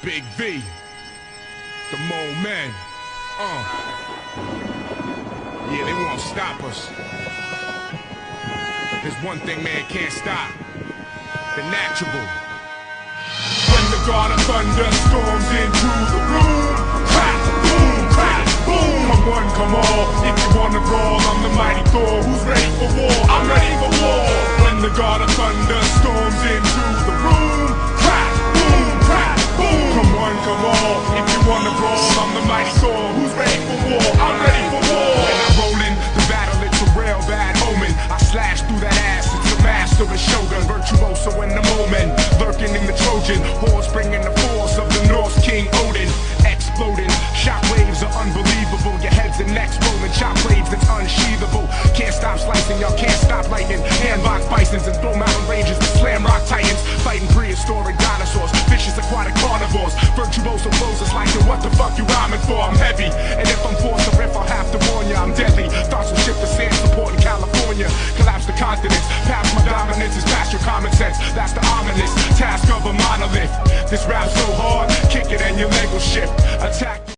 Big V, the Mole Men. Yeah, they won't stop us. There's one thing man can't stop: the natural. When the God of thunder storms into the room, crack, boom. Come one, come all. If you wanna brawl, I'm the mighty Thor. Who's ready for war? I'm ready for war. When the God of thunder storms into the room, crack, boom. Come one, come all. If you wanna brawl, I'm the mighty Thor. Who's ready for war? I'm ready for war. When I roll in the battle, it's a real bad omen. I slash through that ass. It's a master and shogun, virtuoso in the moment, lurking in the Trojan horse, bringing the force of the Norse King Odin. Exploding, shockwaves are unbelievable. Your heads and necks rolling, chop blades that's unsheathable. Can't stop slicing, y'all can't stop lightning. Handbox bisons and throw mountain ranges to slam rock titans. Fighting prehistoric dinosaurs, vicious aquatic carnivores. Virtuoso flows is like, yo, what the fuck you rhyming for? I'm heavy, and if I'm forced